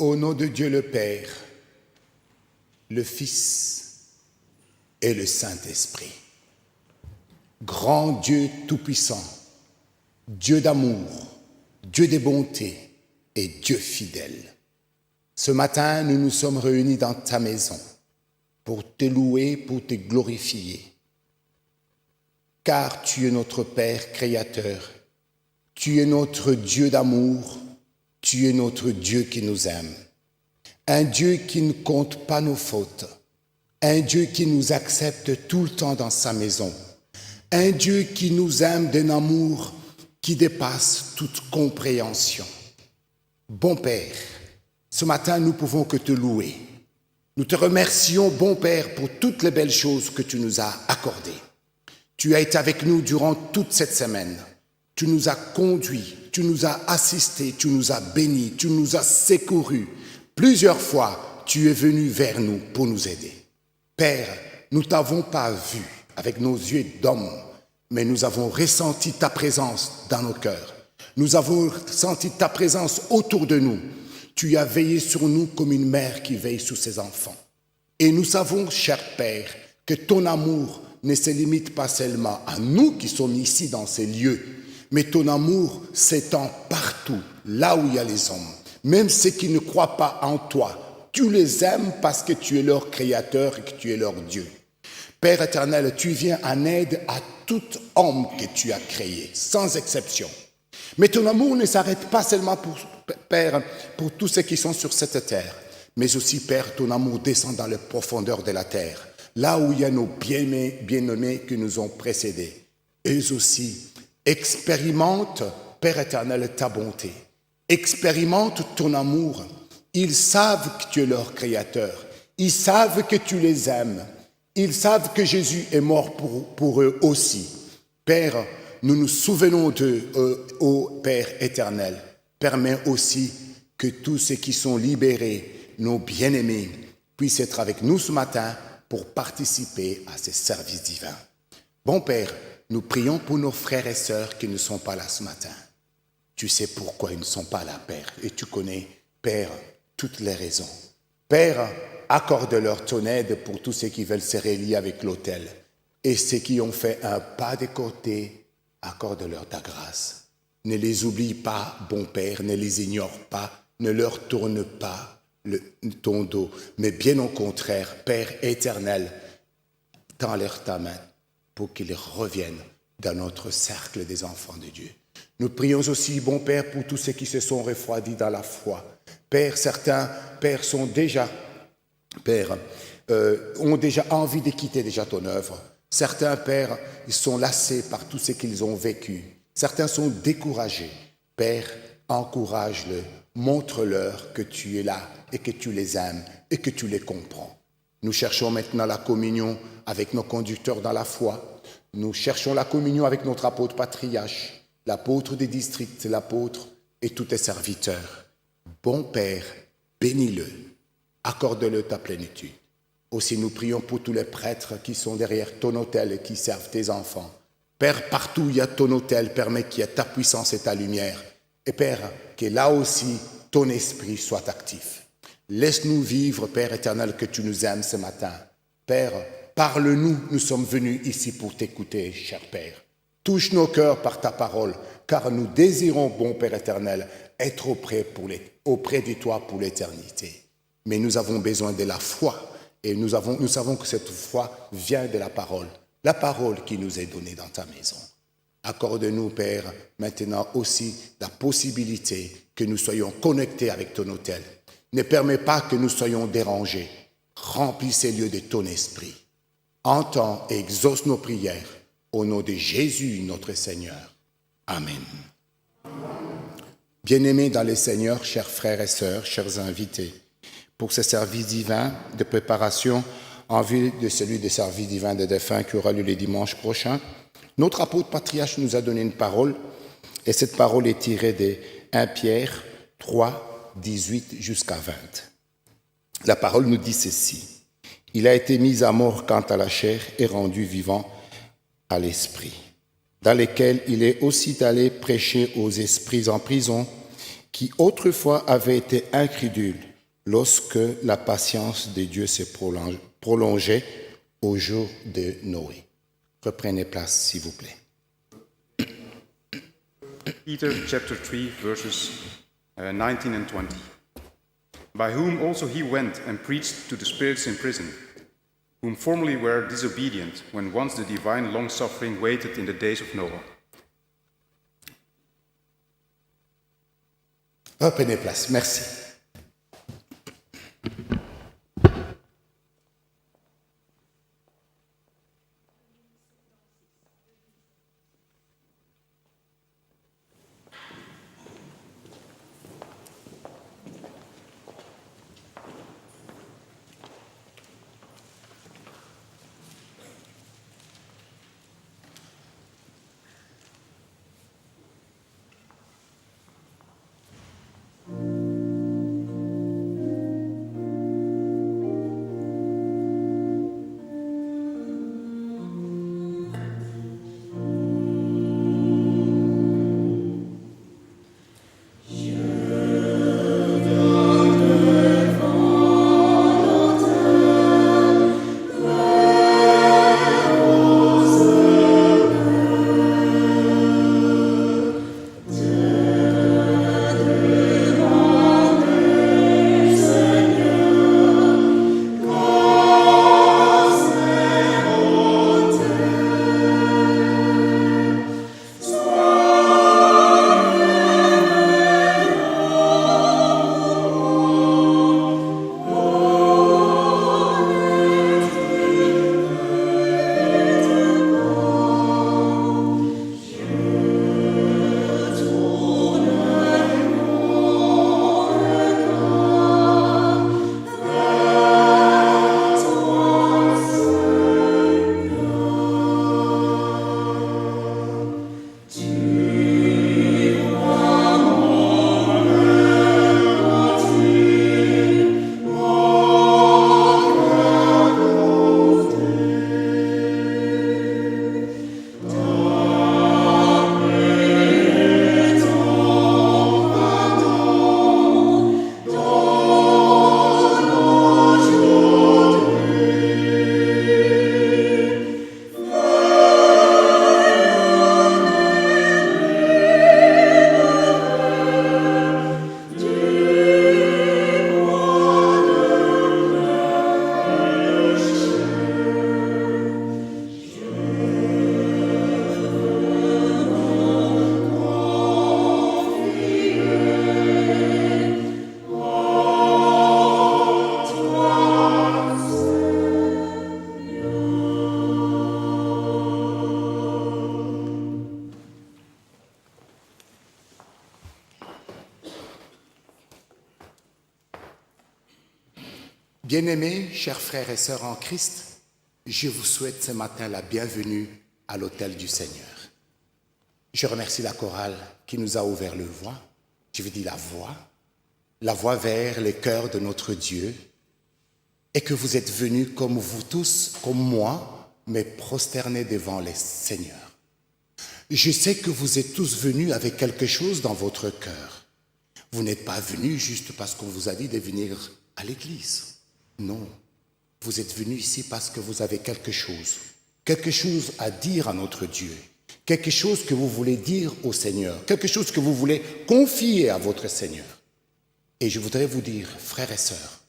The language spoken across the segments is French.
Au nom de Dieu le Père, le Fils et le Saint-Esprit. Grand Dieu tout-puissant, Dieu d'amour, Dieu des bontés et Dieu fidèle. Ce matin, nous nous sommes réunis dans ta maison pour te louer, pour te glorifier. Car tu es notre Père créateur, tu es notre Dieu d'amour, tu es notre Dieu qui nous aime. Un Dieu qui ne compte pas nos fautes, un Dieu qui nous accepte tout le temps dans sa maison, un Dieu qui nous aime d'un amour qui dépasse toute compréhension. Bon Père, ce matin, nous ne pouvons que te louer. Nous te remercions, bon Père, pour toutes les belles choses que tu nous as accordées. Tu as été avec nous durant toute cette semaine. Tu nous as conduits, tu nous as assistés, tu nous as bénis, tu nous as secourus. Plusieurs fois, tu es venu vers nous pour nous aider. Père, nous ne t'avons pas vu avec nos yeux d'homme, mais nous avons ressenti ta présence dans nos cœurs. Nous avons senti ta présence autour de nous. Tu as veillé sur nous comme une mère qui veille sur ses enfants. Et nous savons, cher Père, que ton amour ne se limite pas seulement à nous qui sommes ici dans ces lieux, mais ton amour s'étend partout, là où il y a les hommes. Même ceux qui ne croient pas en toi, tu les aimes parce que tu es leur créateur et que tu es leur Dieu. Père éternel, tu viens en aide à tout homme que tu as créé, sans exception. Mais ton amour ne s'arrête pas seulement Père, pour tous ceux qui sont sur cette terre, mais aussi, Père, ton amour descend dans les profondeurs de la terre, là où il y a nos bien-aimés qui nous ont précédés. Eux aussi expérimentent, Père éternel, ta bonté. Expérimentent ton amour. Ils savent que tu es leur créateur. Ils savent que tu les aimes. Ils savent que Jésus est mort pour eux aussi. Père, nous nous souvenons d'eux, ô Père éternel. Permets aussi que tous ceux qui sont libérés, nos bien-aimés, puissent être avec nous ce matin pour participer à ces services divins. Bon Père, nous prions pour nos frères et sœurs qui ne sont pas là ce matin. Tu sais pourquoi ils ne sont pas là, Père, et tu connais, Père, toutes les raisons. Père, accorde-leur ton aide pour tous ceux qui veulent se relier avec l'autel. Et ceux qui ont fait un pas de côté, accorde-leur ta grâce. Ne les oublie pas, bon Père, ne les ignore pas, ne leur tourne pas ton dos, mais bien au contraire, Père éternel, tends-leur ta main pour qu'ils reviennent dans notre cercle des enfants de Dieu. Nous prions aussi, bon Père, pour tous ceux qui se sont refroidis dans la foi. Père, certains, Père, sont déjà, Père, ont déjà envie de quitter déjà ton œuvre. Certains, Père, ils sont lassés par tout ce qu'ils ont vécu. Certains sont découragés. Père, encourage-le, montre-leur que tu es là et que tu les aimes et que tu les comprends. Nous cherchons maintenant la communion avec nos conducteurs dans la foi. Nous cherchons la communion avec notre apôtre patriarche, l'apôtre des districts, l'apôtre et tous tes serviteurs. Bon Père, bénis-le, accorde-le ta plénitude. Aussi nous prions pour tous les prêtres qui sont derrière ton autel et qui servent tes enfants. Père, partout où il y a ton autel, permets qu'il y ait ta puissance et ta lumière. Et Père, que là aussi, ton esprit soit actif. Laisse-nous vivre, Père éternel, que tu nous aimes ce matin. Père, parle-nous, nous sommes venus ici pour t'écouter, cher Père. Touche nos cœurs par ta parole, car nous désirons, bon Père éternel, être auprès de toi pour l'éternité. Mais nous avons besoin de la foi, et nous savons que cette foi vient de la parole qui nous est donnée dans ta maison. Accorde-nous, Père, maintenant aussi la possibilité que nous soyons connectés avec ton autel. Ne permets pas que nous soyons dérangés. Remplis ces lieux de ton esprit. Entends et exauce nos prières. Au nom de Jésus, notre Seigneur. Amen. Bien-aimés dans le Seigneur, chers frères et sœurs, chers invités, pour ce service divin de préparation en vue de celui des services divins des défunts qui aura lieu le dimanche prochain, notre apôtre patriarche nous a donné une parole, et cette parole est tirée de 1 Pierre 3, 18 jusqu'à 20. La parole nous dit ceci. « Il a été mis à mort quant à la chair et rendu vivant à l'esprit, dans lesquels il est aussi allé prêcher aux esprits en prison, qui autrefois avaient été incrédules, lorsque la patience de Dieu s'est prolongée au jour de Noé. Reprenez place, s'il vous plaît. Peter chapter 3, verses 19 and 20. By whom also he went and preached to the spirits in prison, whom formerly were disobedient, when once the divine long-suffering waited in the days of Noah. Reprenez place, merci. Bien-aimés, chers frères et sœurs en Christ, je vous souhaite ce matin la bienvenue à l'autel du Seigneur. Je remercie la chorale qui nous a ouvert le voie, je veux dire la voie vers les cœurs de notre Dieu, et que vous êtes venus comme vous tous, comme moi, mais prosternés devant le Seigneur. Je sais que vous êtes tous venus avec quelque chose dans votre cœur. Vous n'êtes pas venus juste parce qu'on vous a dit de venir à l'église. Non, vous êtes venus ici parce que vous avez quelque chose à dire à notre Dieu, quelque chose que vous voulez dire au Seigneur, quelque chose que vous voulez confier à votre Seigneur. Et je voudrais vous dire, frères et sœurs,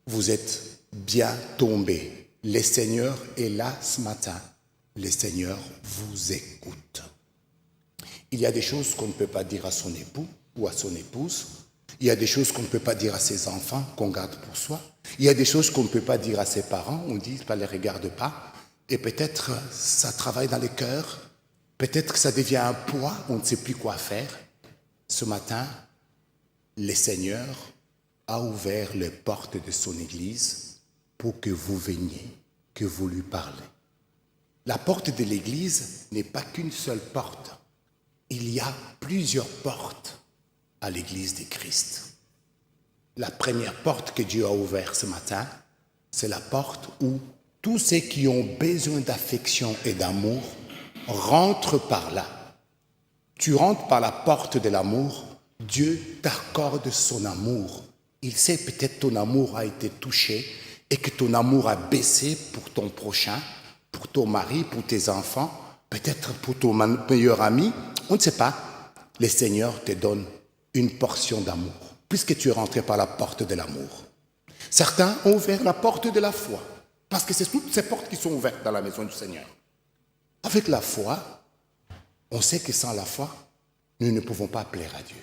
vous êtes bien tombés. Le Seigneur est là ce matin. Le Seigneur vous écoute. Il y a des choses qu'on ne peut pas dire à son époux ou à son épouse. Il y a des choses qu'on ne peut pas dire à ses enfants, qu'on garde pour soi. Il y a des choses qu'on ne peut pas dire à ses parents, on dit, ne les regarde pas. Et peut-être ça travaille dans les cœurs, peut-être que ça devient un poids, on ne sait plus quoi faire. Ce matin, le Seigneur a ouvert les portes de son Église pour que vous veniez, que vous lui parlez. La porte de l'Église n'est pas qu'une seule porte. Il y a plusieurs portes à l'Église de Christ. La première porte que Dieu a ouverte ce matin, c'est la porte où tous ceux qui ont besoin d'affection et d'amour rentrent par là. Tu rentres par la porte de l'amour, Dieu t'accorde son amour Il sait peut-être ton amour a été touché et que ton amour a baissé pour ton prochain, pour ton mari, pour tes enfants, peut-être pour ton meilleur ami. On ne sait pas. Le Seigneur te donne une portion d'amour, puisque tu es rentré par la porte de l'amour. Certains ont ouvert la porte de la foi, parce que c'est toutes ces portes qui sont ouvertes dans la maison du Seigneur. Avec la foi, on sait que sans la foi, nous ne pouvons pas plaire à Dieu.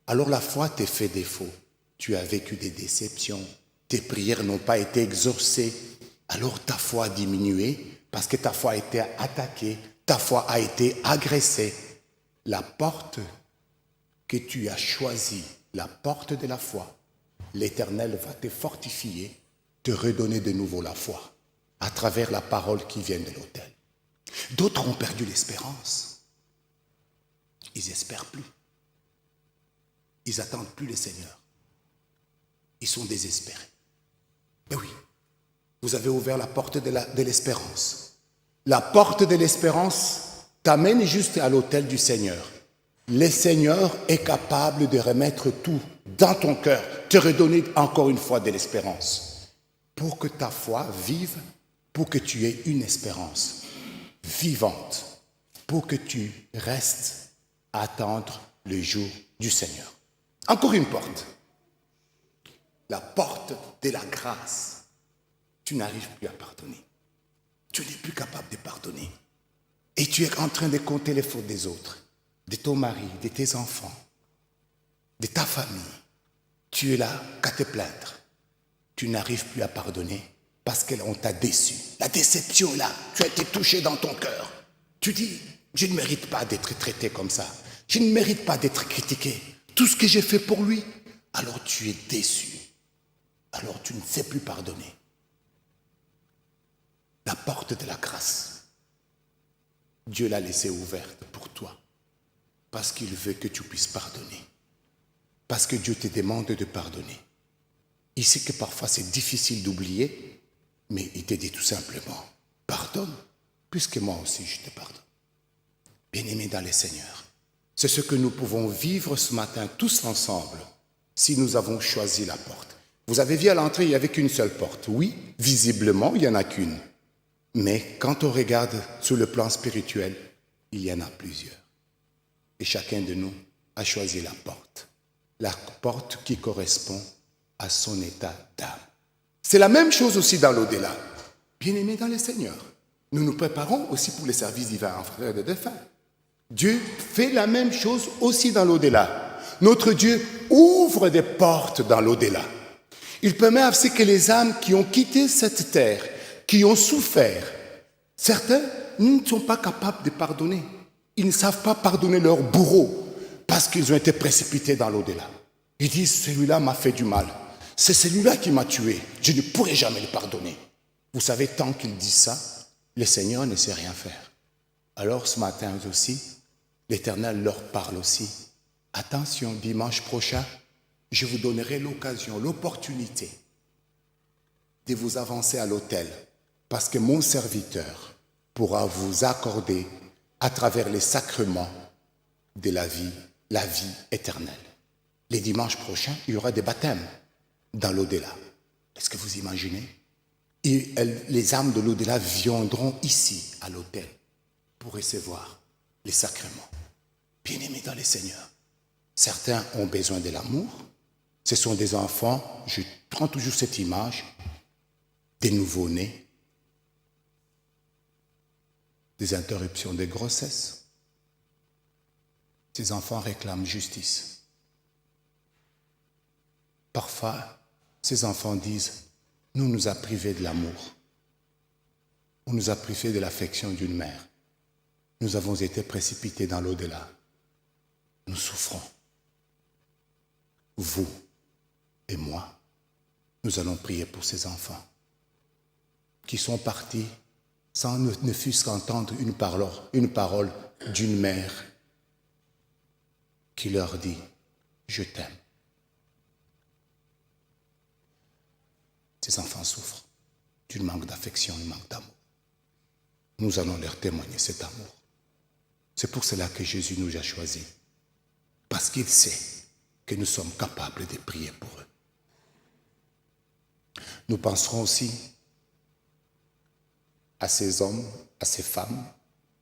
Alors la foi te fait défaut. Tu as vécu des déceptions, tes prières n'ont pas été exaucées. Alors ta foi a diminué parce que ta foi a été attaquée, ta foi a été agressée. La porte que tu as choisie, la porte de la foi, l'Éternel va te fortifier, te redonner de nouveau la foi à travers la parole qui vient de l'autel. D'autres ont perdu l'espérance. Ils n'espèrent plus. Ils n'attendent plus le Seigneur. Ils sont désespérés. Mais oui, vous avez ouvert la porte de l'espérance. La porte de l'espérance t'amène juste à l'autel du Seigneur. Le Seigneur est capable de remettre tout dans ton cœur, te redonner encore une fois de l'espérance. Pour que ta foi vive, pour que tu aies une espérance vivante, pour que tu restes à attendre le jour du Seigneur. Encore une porte. La porte de la grâce. Tu n'arrives plus à pardonner. Tu n'es plus capable de pardonner. Et tu es en train de compter les fautes des autres, de ton mari, de tes enfants, de ta famille. Tu es là qu'à te plaindre. Tu n'arrives plus à pardonner parce qu'on t'a déçu. La déception est là. Tu as été touché dans ton cœur. Tu dis, je ne mérite pas d'être traité comme ça. Je ne mérite pas d'être critiqué. Tout ce que j'ai fait pour lui, alors tu es déçu. Alors tu ne sais plus pardonner. La porte de la grâce, Dieu l'a laissée ouverte pour toi. Parce qu'il veut que tu puisses pardonner. Parce que Dieu te demande de pardonner. Il sait que parfois c'est difficile d'oublier, mais il te dit tout simplement, pardonne, puisque moi aussi je te pardonne. Bien-aimés dans le Seigneur, c'est ce que nous pouvons vivre ce matin tous ensemble, si nous avons choisi la porte. Vous avez vu à l'entrée, il n'y avait qu'une seule porte. Oui, visiblement, il n'y en a qu'une. Mais quand on regarde sur le plan spirituel, il y en a plusieurs. Et chacun de nous a choisi la porte qui correspond à son état d'âme. C'est la même chose aussi dans l'au-delà. Bien-aimés dans le Seigneur, nous nous préparons aussi pour les services divins en frères de défunts. Dieu fait la même chose aussi dans l'au-delà. Notre Dieu ouvre des portes dans l'au-delà. Il permet à ce que les âmes qui ont quitté cette terre, qui ont souffert, certains ne sont pas capables de pardonner. Ils ne savent pas pardonner leur bourreau parce qu'ils ont été précipités dans l'au-delà. Ils disent, celui-là m'a fait du mal. C'est celui-là qui m'a tué. Je ne pourrai jamais le pardonner. Vous savez, tant qu'ils disent ça, le Seigneur ne sait rien faire. Alors ce matin aussi, l'Éternel leur parle aussi. Attention, dimanche prochain, je vous donnerai l'occasion, l'opportunité de vous avancer à l'autel parce que mon serviteur pourra vous accorder à travers les sacrements de la vie éternelle. Les dimanches prochains, il y aura des baptêmes dans l'au-delà. Est-ce que vous imaginez? Et les âmes de l'au-delà viendront ici à l'autel pour recevoir les sacrements. Bien-aimés dans le Seigneur, certains ont besoin de l'amour. Ce sont des enfants, je prends toujours cette image, des nouveau-nés, des interruptions de grossesse. Ces enfants réclament justice. Parfois, ces enfants disent, nous nous a privés de l'amour. On nous a privés de l'affection d'une mère. Nous avons été précipités dans l'au-delà. Nous souffrons. Vous et moi, nous allons prier pour ces enfants qui sont partis sans ne fût-ce qu'entendre une parole d'une mère qui leur dit « Je t'aime ». Ces enfants souffrent d'un manque d'affection, d'un manque d'amour. Nous allons leur témoigner cet amour. C'est pour cela que Jésus nous a choisis. Parce qu'il sait que nous sommes capables de prier pour eux. Nous penserons aussi à ces hommes, à ces femmes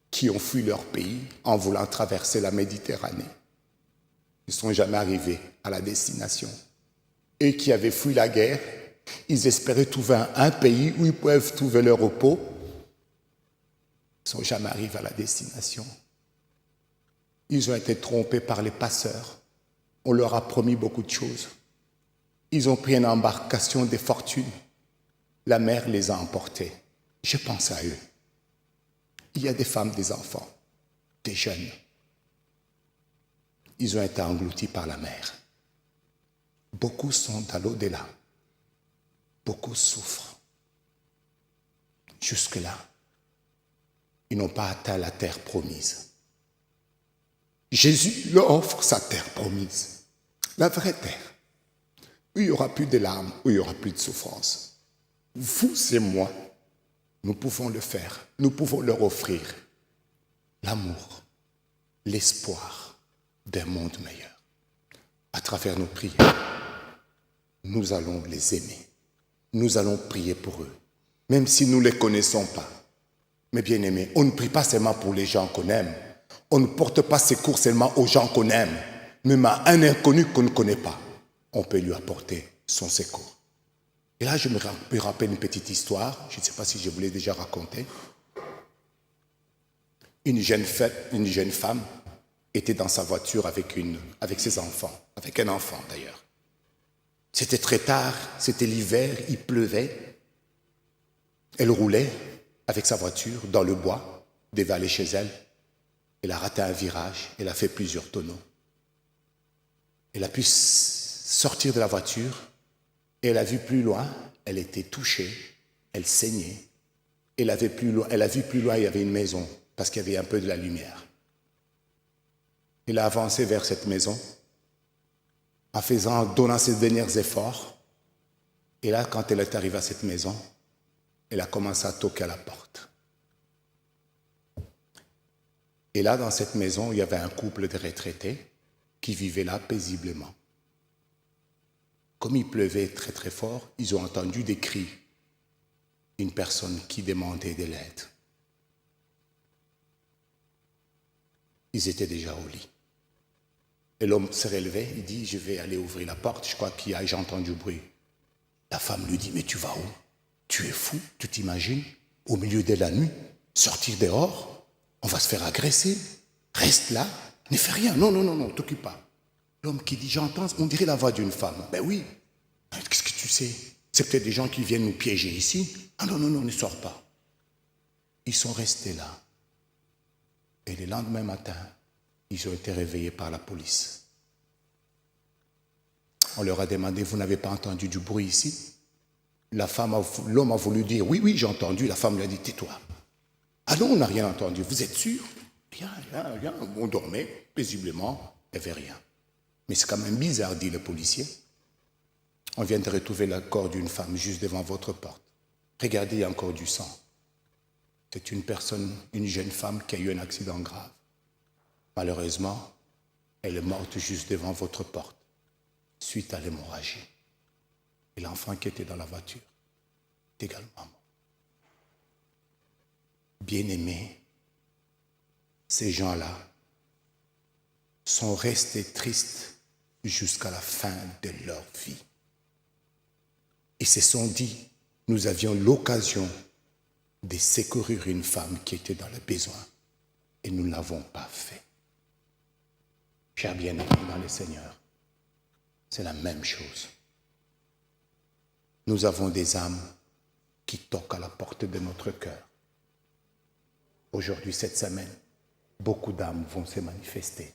qui ont fui leur pays en voulant traverser la Méditerranée. Ils ne sont jamais arrivés à la destination. Eux qui avaient fui la guerre, ils espéraient trouver un pays où ils peuvent trouver leur repos. Ils ne sont jamais arrivés à la destination. Ils ont été trompés par les passeurs. On leur a promis beaucoup de choses. Ils ont pris une embarcation des fortunes. La mer les a emportés. Je pense à eux. Il y a des femmes, des enfants, des jeunes. Ils ont été engloutis par la mer. Beaucoup sont à l'au-delà. Beaucoup souffrent. Jusque-là, ils n'ont pas atteint la terre promise. Jésus leur offre sa terre promise, la vraie terre, où il n'y aura plus de larmes, où il n'y aura plus de souffrance. Vous et moi, nous pouvons le faire. Nous pouvons leur offrir l'amour, l'espoir d'un monde meilleur. À travers nos prières, nous allons les aimer. Nous allons prier pour eux, même si nous ne les connaissons pas. Mais bien aimés, on ne prie pas seulement pour les gens qu'on aime. On ne porte pas secours seulement aux gens qu'on aime, même à un inconnu qu'on ne connaît pas. On peut lui apporter son secours. Et là, je me rappelle une petite histoire, je ne sais pas si je vous l'ai déjà racontée. Une jeune femme était dans sa voiture avec ses enfants, avec un enfant d'ailleurs. C'était très tard, c'était l'hiver, il pleuvait. Elle roulait avec sa voiture dans le bois, devait aller chez elle. Elle a raté un virage, elle a fait plusieurs tonneaux. Elle a pu sortir de la voiture et elle a vu plus loin, elle était touchée, elle saignait. Elle a vu plus loin, il y avait une maison parce qu'il y avait un peu de la lumière. Elle a avancé vers cette maison en donnant ses derniers efforts. Et là, quand elle est arrivée à cette maison, elle a commencé à toquer à la porte. Et là, dans cette maison, il y avait un couple de retraités qui vivaient là paisiblement. Comme il pleuvait très très fort, ils ont entendu des cris. Une personne qui demandait de l'aide. Ils étaient déjà au lit. Et l'homme s'est relevé, il dit, je vais aller ouvrir la porte, je crois qu'il a, j'ai entendu du bruit. La femme lui dit, mais tu vas où? Tu es fou, tu t'imagines, au milieu de la nuit, sortir dehors, on va se faire agresser. Reste là, ne fais rien, non, t'occupe pas. L'homme qui dit, j'entends, on dirait la voix d'une femme. Ben oui, qu'est-ce que tu sais? C'est peut-être des gens qui viennent nous piéger ici. Ah non, ne sors pas. Ils sont restés là. Et le lendemain matin, ils ont été réveillés par la police. On leur a demandé, vous n'avez pas entendu du bruit ici? L'homme a voulu dire, oui, j'ai entendu. La femme lui a dit, tais-toi. Ah non, on n'a rien entendu. Vous êtes sûr? Rien. On dormait paisiblement, il n'y avait rien. Mais c'est quand même bizarre, dit le policier. On vient de retrouver le corps d'une femme juste devant votre porte. Regardez, il y a encore du sang. C'est une jeune femme qui a eu un accident grave. Malheureusement, elle est morte juste devant votre porte, suite à l'hémorragie. Et l'enfant qui était dans la voiture est également mort. Bien-aimés, ces gens-là sont restés tristes jusqu'à la fin de leur vie. Ils se sont dit, nous avions l'occasion de secourir une femme qui était dans le besoin et nous ne l'avons pas fait. Chers bien-aimés dans le Seigneur, c'est la même chose. Nous avons des âmes qui toquent à la porte de notre cœur. Aujourd'hui, cette semaine, beaucoup d'âmes vont se manifester.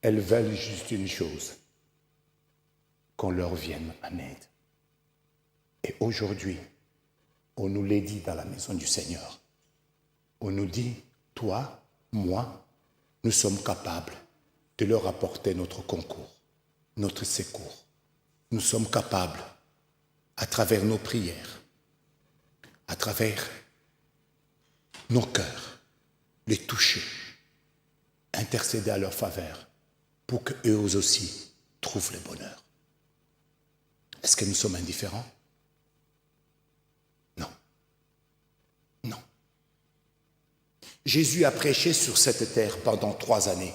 Elles veulent juste une chose, qu'on leur vienne en aide. Et aujourd'hui, on nous l'a dit dans la maison du Seigneur. On nous dit, toi, moi, nous sommes capables de leur apporter notre concours, notre secours. Nous sommes capables, à travers nos prières, à travers nos cœurs, les toucher, intercéder à leur faveur pour qu'eux aussi trouvent le bonheur. Est-ce que nous sommes indifférents? Jésus a prêché sur cette terre pendant 3 années.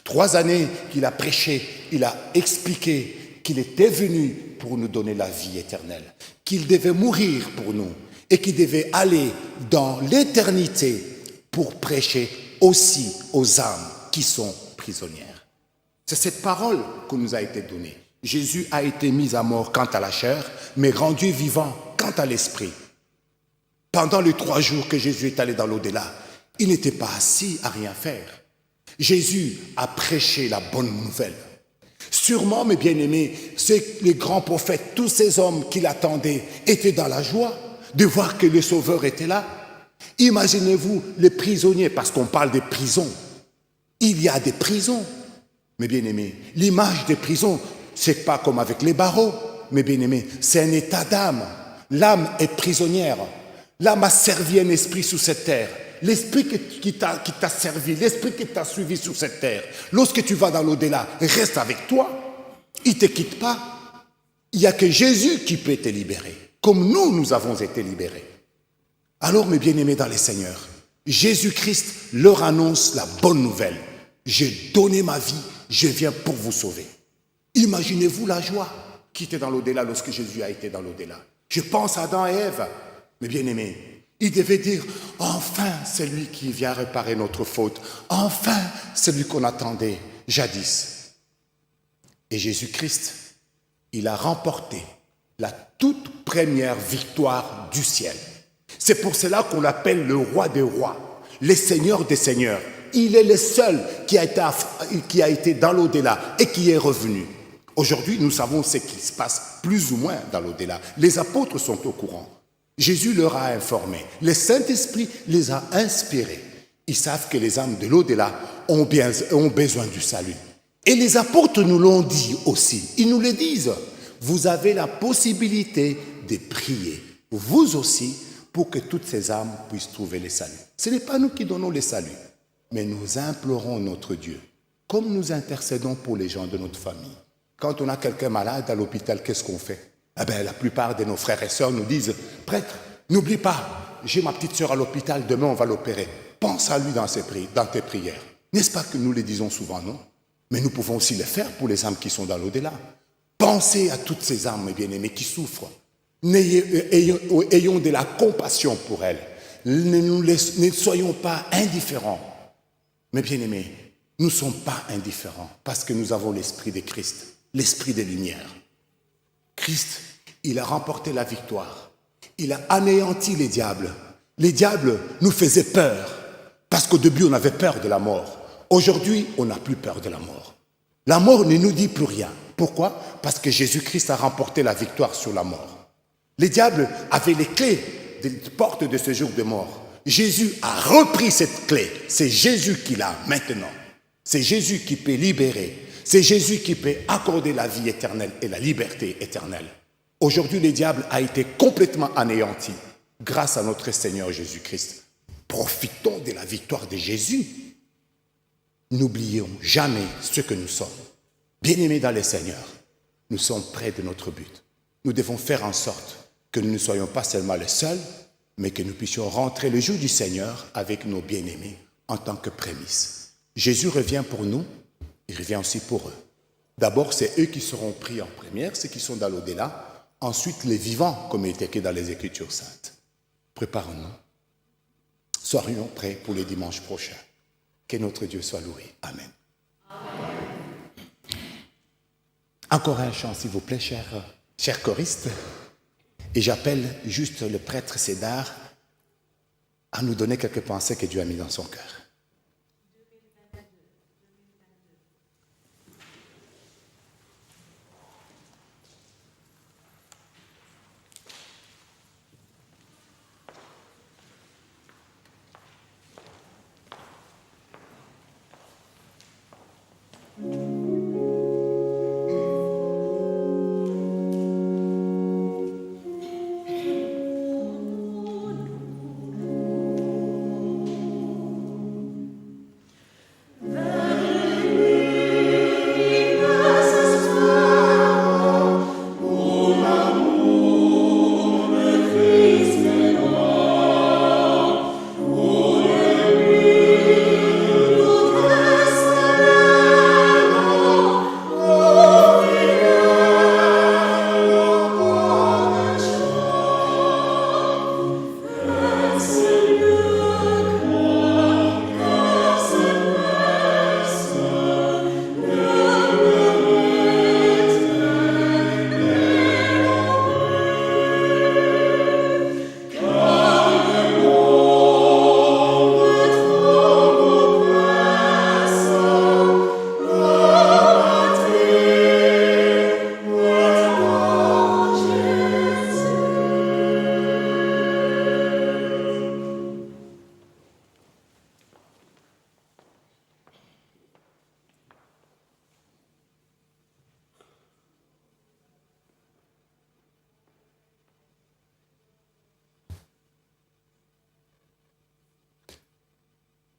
3 années qu'il a prêché, il a expliqué qu'il était venu pour nous donner la vie éternelle, qu'il devait mourir pour nous et qu'il devait aller dans l'éternité pour prêcher aussi aux âmes qui sont prisonnières. C'est cette parole qui nous a été donnée. Jésus a été mis à mort quant à la chair, mais rendu vivant quant à l'esprit. Pendant les 3 jours que Jésus est allé dans l'au-delà, il n'était pas assis à rien faire. Jésus a prêché la bonne nouvelle. Sûrement, mes bien-aimés, les grands prophètes, tous ces hommes qui l'attendaient, étaient dans la joie de voir que le Sauveur était là. Imaginez-vous les prisonniers, parce qu'on parle des prisons. Il y a des prisons, mes bien-aimés. L'image des prisons, c'est pas comme avec les barreaux, mes bien-aimés. C'est un état d'âme. L'âme est prisonnière. L'âme a servi un esprit sous cette terre. L'esprit qui t'a servi, l'esprit qui t'a suivi sur cette terre, lorsque tu vas dans l'au-delà, reste avec toi. Il ne te quitte pas. Il n'y a que Jésus qui peut te libérer, comme nous avons été libérés. Alors, mes bien-aimés dans les Seigneurs, Jésus-Christ leur annonce la bonne nouvelle. J'ai donné ma vie, je viens pour vous sauver. Imaginez-vous la joie qui était dans l'au-delà lorsque Jésus a été dans l'au-delà. Je pense à Adam et Ève, mes bien-aimés. Il devait dire, enfin, c'est lui qui vient réparer notre faute. Enfin, c'est lui qu'on attendait jadis. Et Jésus-Christ, il a remporté la toute première victoire du ciel. C'est pour cela qu'on l'appelle le roi des rois, le seigneur des seigneurs. Il est le seul qui a été dans l'au-delà et qui est revenu. Aujourd'hui, nous savons ce qui se passe plus ou moins dans l'au-delà. Les apôtres sont au courant. Jésus leur a informé. Le Saint-Esprit les a inspirés. Ils savent que les âmes de l'au-delà ont besoin du salut. Et les apôtres nous l'ont dit aussi. Ils nous le disent. Vous avez la possibilité de prier, vous aussi, pour que toutes ces âmes puissent trouver le salut. Ce n'est pas nous qui donnons le salut, mais nous implorons notre Dieu, comme nous intercédons pour les gens de notre famille. Quand on a quelqu'un malade à l'hôpital, qu'est-ce qu'on fait? La plupart de nos frères et sœurs nous disent, prêtre, n'oublie pas, j'ai ma petite sœur à l'hôpital, demain on va l'opérer. Pense à lui dans tes prières. N'est-ce pas que nous le disons souvent, non? Mais nous pouvons aussi le faire pour les âmes qui sont dans l'au-delà. Pensez à toutes ces âmes, mes bien-aimés, qui souffrent. Ayons de la compassion pour elles. Ne soyons pas indifférents. Mes bien-aimés, nous ne sommes pas indifférents parce que nous avons l'esprit de Christ, l'esprit de lumière. Christ, il a remporté la victoire. Il a anéanti les diables. Les diables nous faisaient peur parce qu'au début, on avait peur de la mort. Aujourd'hui, on n'a plus peur de la mort. La mort ne nous dit plus rien. Pourquoi? Parce que Jésus-Christ a remporté la victoire sur la mort. Les diables avaient les clés des portes de ce jour de mort. Jésus a repris cette clé. C'est Jésus qui l'a maintenant. C'est Jésus qui peut libérer. C'est Jésus qui peut accorder la vie éternelle et la liberté éternelle. Aujourd'hui, le diable a été complètement anéanti grâce à notre Seigneur Jésus-Christ. Profitons de la victoire de Jésus. N'oublions jamais ce que nous sommes. Bien-aimés dans le Seigneur, nous sommes près de notre but. Nous devons faire en sorte que nous ne soyons pas seulement les seuls, mais que nous puissions rentrer le jour du Seigneur avec nos bien-aimés en tant que prémisse. Jésus revient pour nous, il revient aussi pour eux. D'abord, c'est eux qui seront pris en première, ceux qui sont dans l'au-delà. Ensuite, les vivants, comme il est écrit dans les Écritures saintes. Préparons-nous. Soyons prêts pour les dimanches prochains. Que notre Dieu soit loué. Amen. Amen. Encore un chant, s'il vous plaît, chers choristes. Et j'appelle juste le prêtre Cédar à nous donner quelques pensées que Dieu a mis dans son cœur.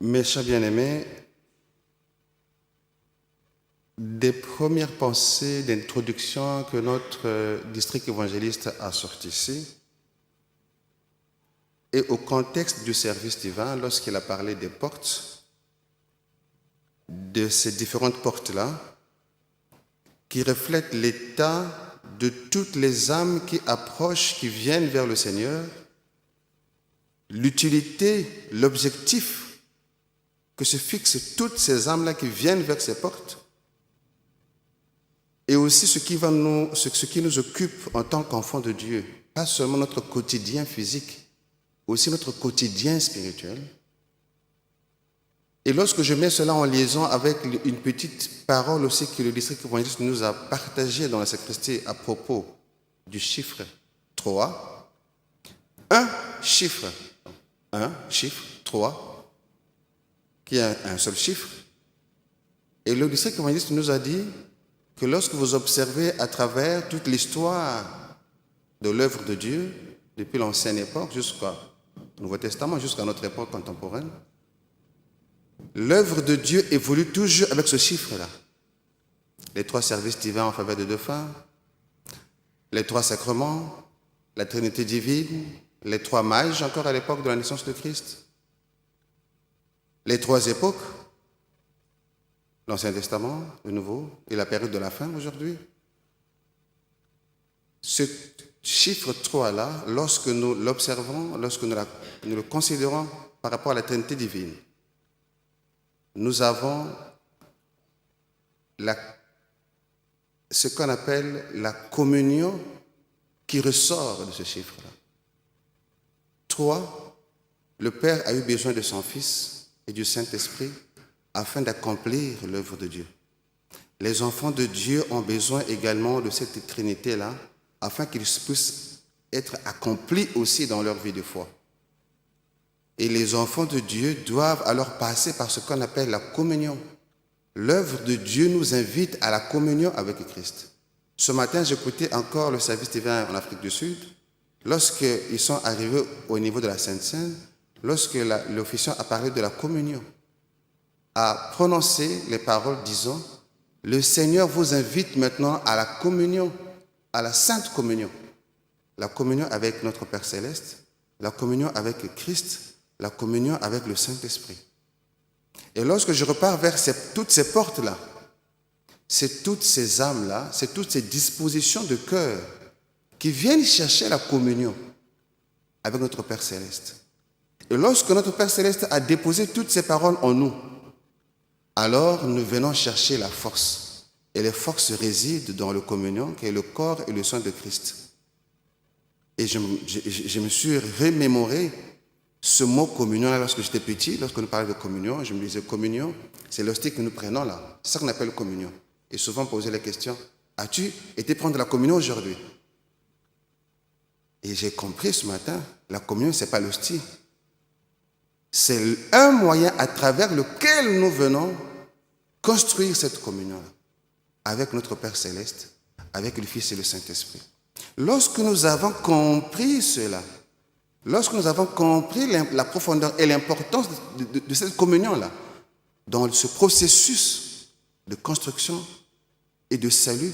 Mes chers bien-aimés, des premières pensées d'introduction que notre district évangéliste a sorties ici, et au contexte du service divin, lorsqu'il a parlé des portes, de ces différentes portes-là, qui reflètent l'état de toutes les âmes qui approchent, qui viennent vers le Seigneur, l'utilité, l'objectif que se fixent toutes ces âmes-là qui viennent vers ces portes, et aussi ce qui nous occupe en tant qu'enfants de Dieu, pas seulement notre quotidien physique, aussi notre quotidien spirituel. Et lorsque je mets cela en liaison avec une petite parole aussi que le district évangéliste nous a partagée dans la sacristie à propos du chiffre 3, un chiffre 3, qui est un seul chiffre, et le district évangéliste nous a dit que lorsque vous observez à travers toute l'histoire de l'œuvre de Dieu, depuis l'ancienne époque jusqu'au Nouveau Testament, jusqu'à notre époque contemporaine, l'œuvre de Dieu évolue toujours avec ce chiffre-là. Les 3 services divins en faveur des défunts, les 3 sacrements, la Trinité divine, les 3 mages encore à l'époque de la naissance de Christ, les 3 époques, l'Ancien Testament, le Nouveau, et la période de la fin aujourd'hui. Ce chiffre 3-là, lorsque nous l'observons, lorsque nous le considérons par rapport à la Trinité divine, nous avons ce qu'on appelle la communion qui ressort de ce chiffre-là. 3, le Père a eu besoin de son Fils et du Saint-Esprit afin d'accomplir l'œuvre de Dieu. Les enfants de Dieu ont besoin également de cette Trinité-là afin qu'ils puissent être accomplis aussi dans leur vie de foi. Et les enfants de Dieu doivent alors passer par ce qu'on appelle la communion. L'œuvre de Dieu nous invite à la communion avec Christ. Ce matin, j'écoutais encore le service divin en Afrique du Sud. Lorsqu'ils sont arrivés au niveau de la Sainte Seine, lorsque l'officiant a parlé de la communion, a prononcé les paroles disant « Le Seigneur vous invite maintenant à la communion, à la Sainte Communion. » La communion avec notre Père Céleste, la communion avec Christ, la communion avec le Saint-Esprit. Et lorsque je repars vers toutes ces portes-là, c'est toutes ces âmes-là, c'est toutes ces dispositions de cœur qui viennent chercher la communion avec notre Père Céleste. Et lorsque notre Père Céleste a déposé toutes ces paroles en nous, alors nous venons chercher la force. Et les forces résident dans la communion, qui est le corps et le sang de Christ. Et je me suis remémoré ce mot communion, lorsque j'étais petit, lorsque nous parlions de communion, je me disais communion, c'est l'hostie que nous prenons là. C'est ça qu'on appelle communion. Et souvent poser la question, as-tu été prendre la communion aujourd'hui? Et j'ai compris ce matin, la communion, ce n'est pas l'hostie. C'est un moyen à travers lequel nous venons construire cette communion-là avec notre Père Céleste, avec le Fils et le Saint-Esprit. Lorsque nous avons compris cela, lorsque nous avons compris la profondeur et l'importance de cette communion-là, dans ce processus de construction et de salut,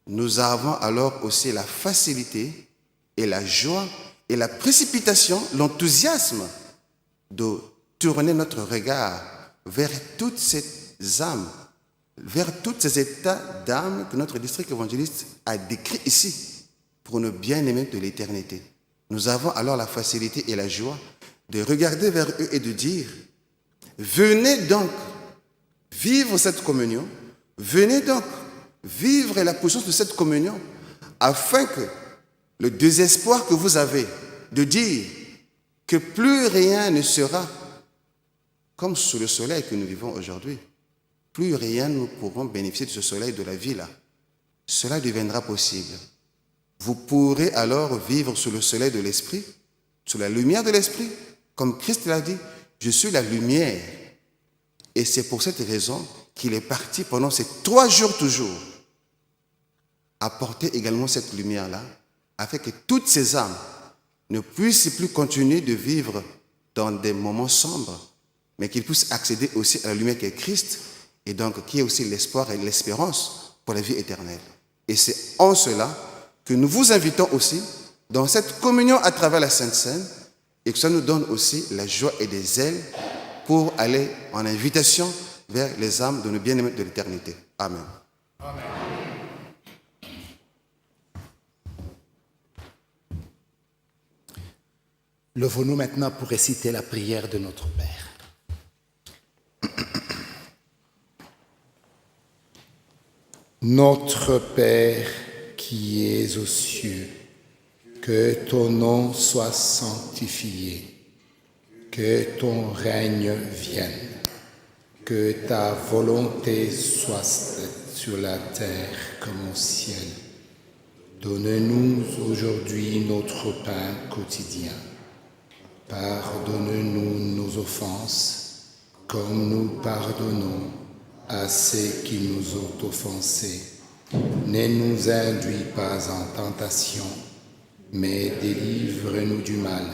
nous avons alors aussi la facilité et la joie et la précipitation, l'enthousiasme de tourner notre regard vers toutes ces âmes, vers tous ces états d'âme que notre district évangéliste a décrit ici pour nos bien-aimés de l'éternité. Nous avons alors la facilité et la joie de regarder vers eux et de dire « Venez donc vivre cette communion, venez donc vivre la puissance de cette communion afin que le désespoir que vous avez de dire que plus rien ne sera comme sous le soleil que nous vivons aujourd'hui, plus rien nous pourrons bénéficier de ce soleil de la vie là. Cela deviendra possible. Vous pourrez alors vivre sous le soleil de l'Esprit, sous la lumière de l'Esprit, comme Christ l'a dit, je suis la lumière. Et c'est pour cette raison qu'il est parti pendant ces 3 jours toujours, apporter également cette lumière-là, afin que toutes ces âmes ne puissent plus continuer de vivre dans des moments sombres, mais qu'ils puissent accéder aussi à la lumière qui est Christ, et donc qui est aussi l'espoir et l'espérance pour la vie éternelle. Et c'est en cela que nous vous invitons aussi dans cette communion à travers la Sainte Seine, et que ça nous donne aussi la joie et des ailes pour aller en invitation vers les âmes de nos bien-aimés de l'éternité. Amen. Amen. Levons-nous maintenant pour réciter la prière de notre Père. Notre Père qui es aux cieux, que ton nom soit sanctifié, que ton règne vienne, que ta volonté soit faite sur la terre comme au ciel. Donne-nous aujourd'hui notre pain quotidien. Pardonne-nous nos offenses, comme nous pardonnons à ceux qui nous ont offensés. Ne nous induis pas en tentation, mais délivre-nous du mal,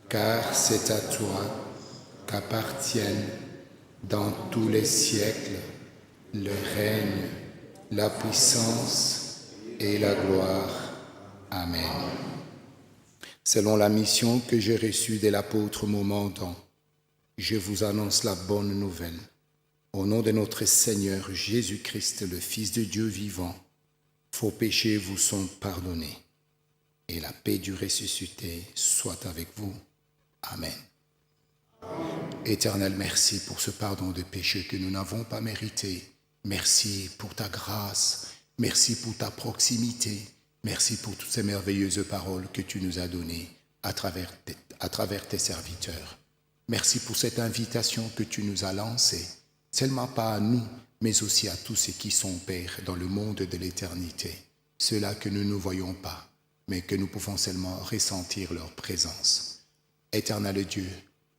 car c'est à toi qu'appartiennent dans tous les siècles le règne, la puissance et la gloire. Amen. Selon la mission que j'ai reçue de l'apôtre Momentan, je vous annonce la bonne nouvelle. Au nom de notre Seigneur Jésus-Christ, le Fils de Dieu vivant, vos péchés vous sont pardonnés. Et la paix du ressuscité soit avec vous. Amen. Éternel, merci pour ce pardon de péchés que nous n'avons pas mérité. Merci pour ta grâce. Merci pour ta proximité. Merci pour toutes ces merveilleuses paroles que tu nous as données à travers tes serviteurs. Merci pour cette invitation que tu nous as lancée, seulement pas à nous, mais aussi à tous ceux qui sont, Père, dans le monde de l'éternité, ceux-là que nous ne voyons pas, mais que nous pouvons seulement ressentir leur présence. Éternel Dieu,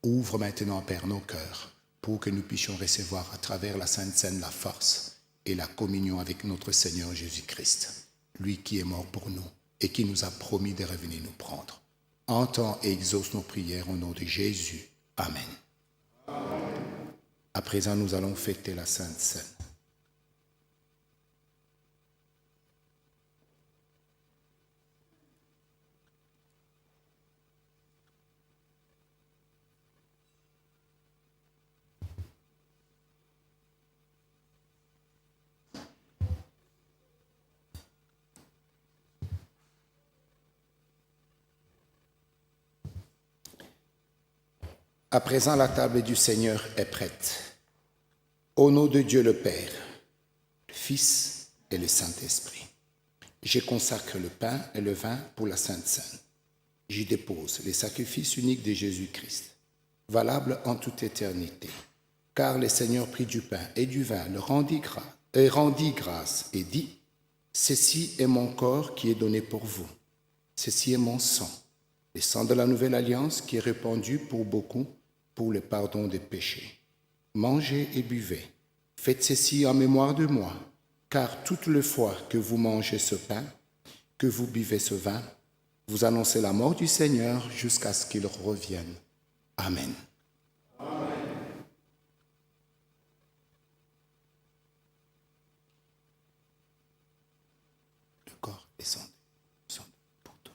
ouvre maintenant, Père, nos cœurs pour que nous puissions recevoir à travers la Sainte Seine la force et la communion avec notre Seigneur Jésus-Christ, lui qui est mort pour nous et qui nous a promis de revenir nous prendre. Entends et exauce nos prières au nom de Jésus. Amen. À présent, nous allons fêter la Sainte Seine. À présent, la table du Seigneur est prête. Au nom de Dieu le Père, le Fils et le Saint-Esprit, je consacre le pain et le vin pour la Sainte Seine. J'y dépose les sacrifices uniques de Jésus-Christ, valables en toute éternité. Car le Seigneur prit du pain et du vin, le rendit grâce et dit, « Ceci est mon corps qui est donné pour vous. Ceci est mon sang, le sang de la nouvelle alliance qui est répandu pour beaucoup pour le pardon des péchés. Mangez et buvez. Faites ceci en mémoire de moi, car toutes les fois que vous mangez ce pain, que vous buvez ce vin, vous annoncez la mort du Seigneur jusqu'à ce qu'il revienne. Amen. Amen. Le corps descend. Pour toi.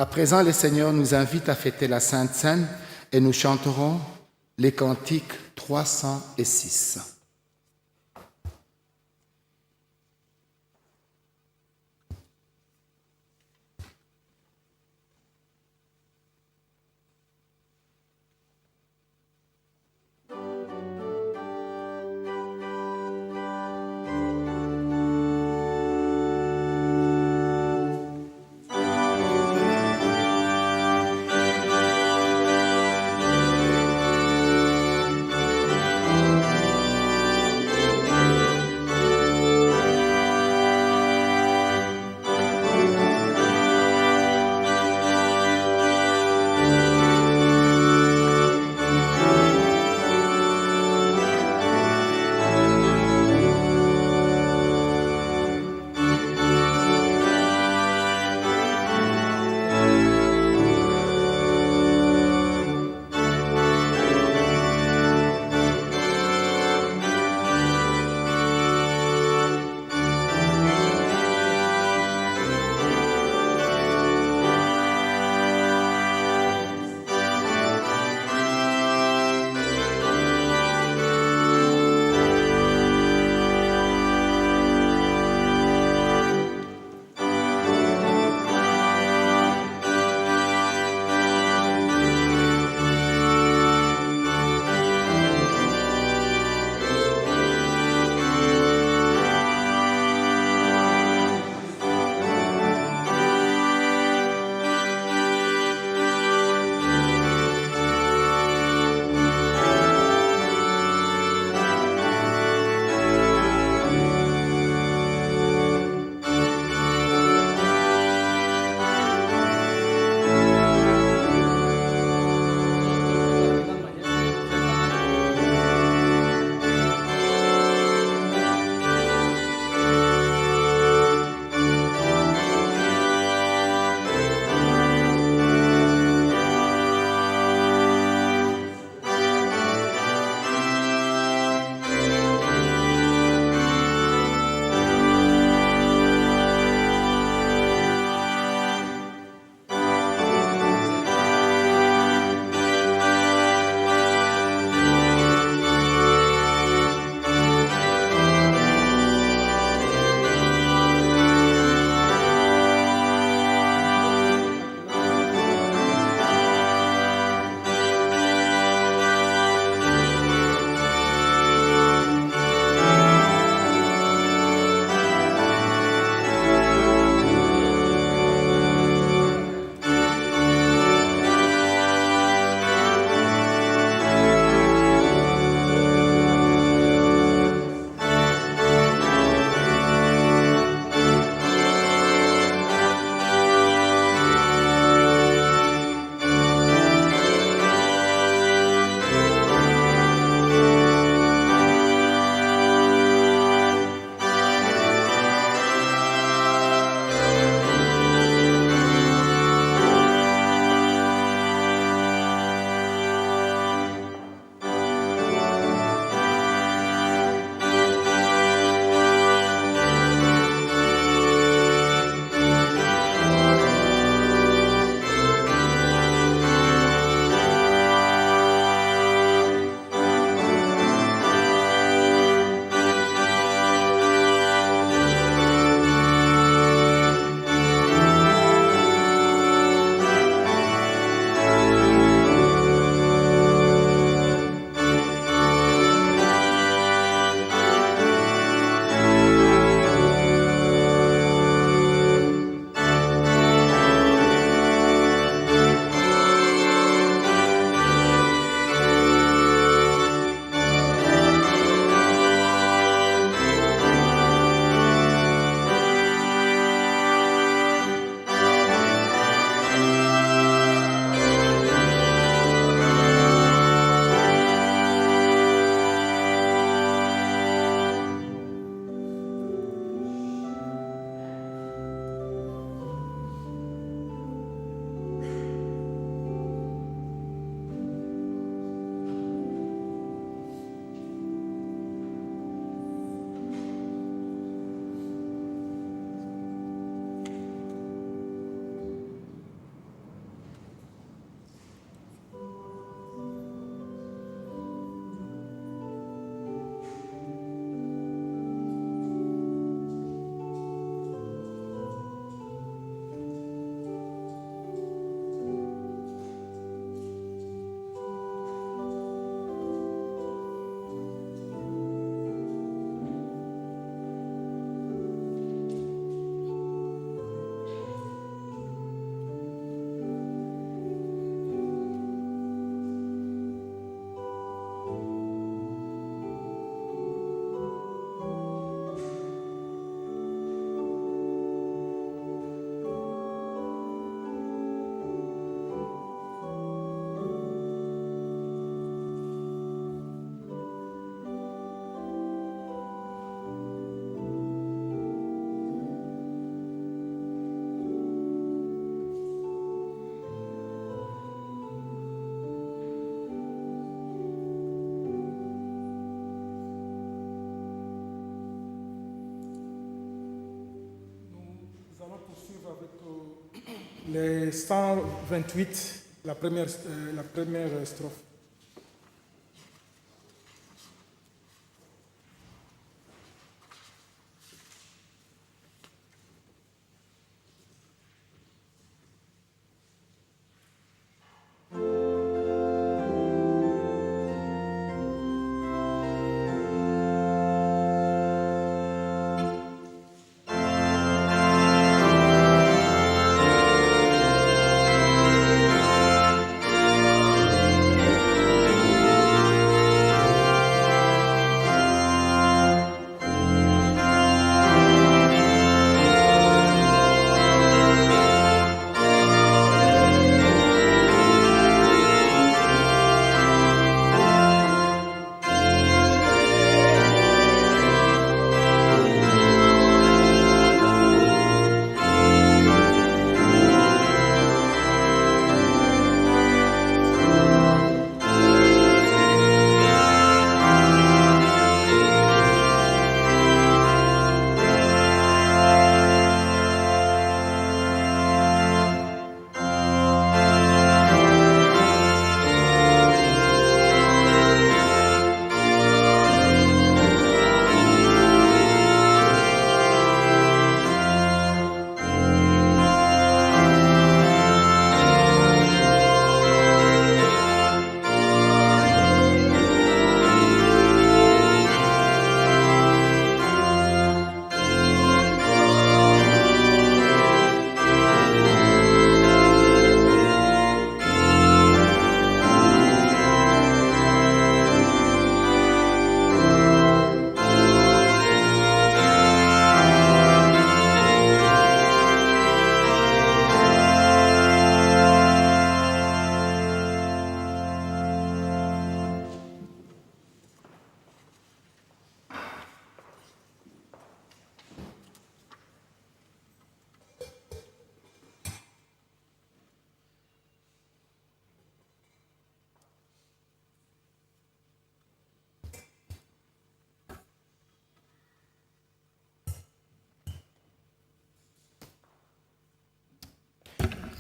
À présent, le Seigneur nous invite à fêter la Sainte Seine et nous chanterons les cantiques 306. Le 128, la première strophe.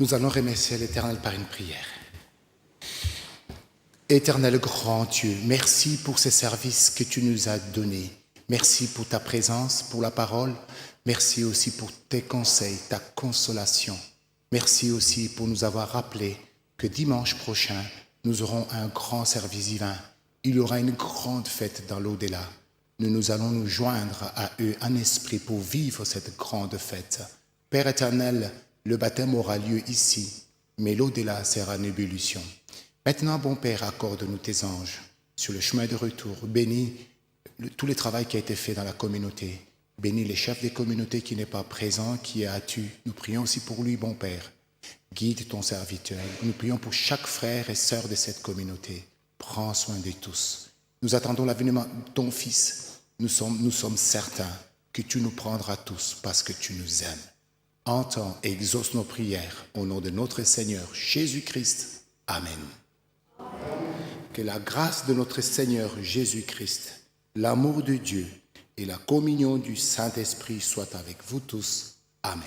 Nous allons remercier l'Éternel par une prière. Éternel grand Dieu, merci pour ces services que tu nous as donnés. Merci pour ta présence, pour la parole. Merci aussi pour tes conseils, ta consolation. Merci aussi pour nous avoir rappelé que dimanche prochain, nous aurons un grand service divin. Il y aura une grande fête dans l'au-delà. Nous allons nous joindre à eux en esprit pour vivre cette grande fête. Père éternel, le baptême aura lieu ici, mais l'au-delà sera en ébullition. Maintenant, bon Père, accorde-nous tes anges sur le chemin de retour. Bénis tout le travail qui a été fait dans la communauté. Bénis les chefs des communautés qui n'est pas présent, qui est abattu. Nous prions aussi pour lui, bon Père. Guide ton serviteur. Nous prions pour chaque frère et sœur de cette communauté. Prends soin de tous. Nous attendons l'avènement de ton Fils. Nous sommes certains que tu nous prendras tous parce que tu nous aimes. Entends et exauce nos prières au nom de notre Seigneur Jésus-Christ. Amen. Que la grâce de notre Seigneur Jésus-Christ, l'amour de Dieu et la communion du Saint-Esprit soient avec vous tous. Amen.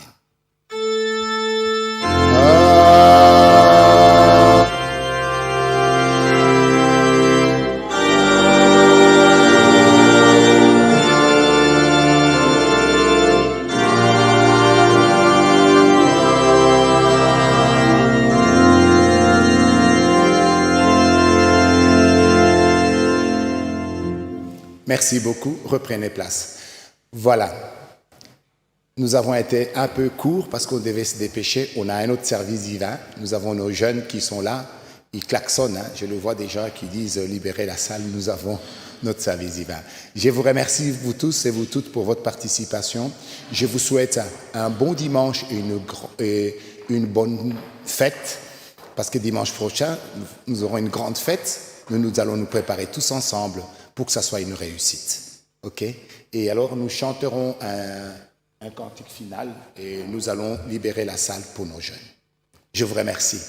Merci beaucoup. Reprenez place. Voilà. Nous avons été un peu courts parce qu'on devait se dépêcher. On a un autre service divin. Nous avons nos jeunes qui sont là. Ils klaxonnent. Je le vois déjà qui disent « Libérez la salle ». Nous avons notre service divin. Je vous remercie, vous tous et vous toutes, pour votre participation. Je vous souhaite un bon dimanche et une bonne fête. Parce que dimanche prochain, nous aurons une grande fête. Nous allons nous préparer tous ensemble pour que ça soit une réussite. OK? Et alors, nous chanterons un cantique final et nous allons libérer la salle pour nos jeunes. Je vous remercie.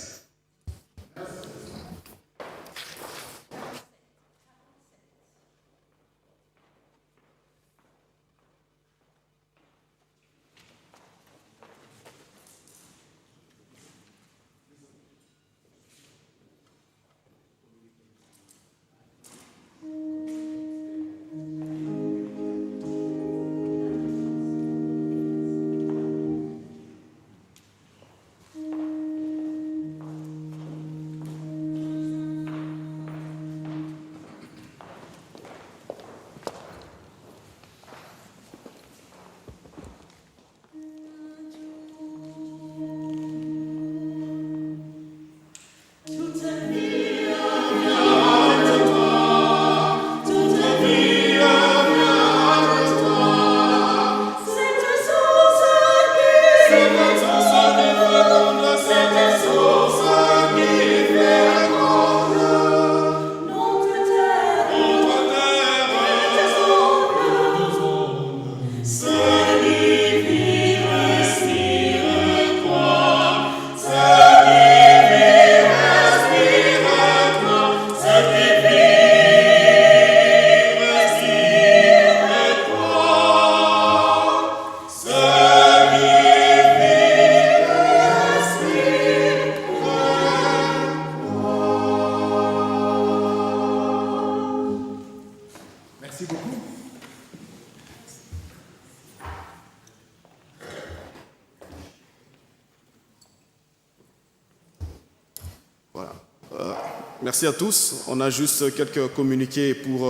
Merci à tous. On a juste quelques communiqués pour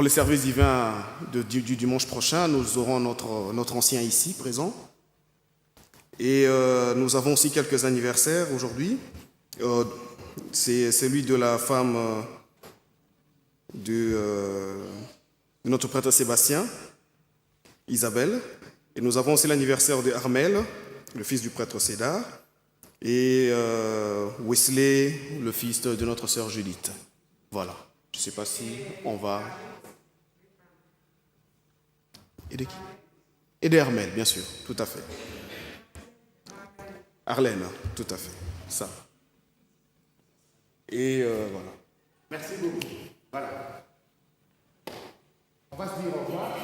le service divin du dimanche prochain. Nous aurons notre ancien ici, présent. Et nous avons aussi quelques anniversaires aujourd'hui. C'est celui de la femme de notre prêtre Sébastien, Isabelle. Et nous avons aussi l'anniversaire de Armel, le fils du prêtre Cédar, et Wesley, le fils de notre sœur Judith. Voilà. Je ne sais pas si on va... Et de qui? Et de Armel, bien sûr, tout à fait. Arlène, tout à fait. Ça. Et voilà. Merci beaucoup. Voilà. On va se dire au revoir.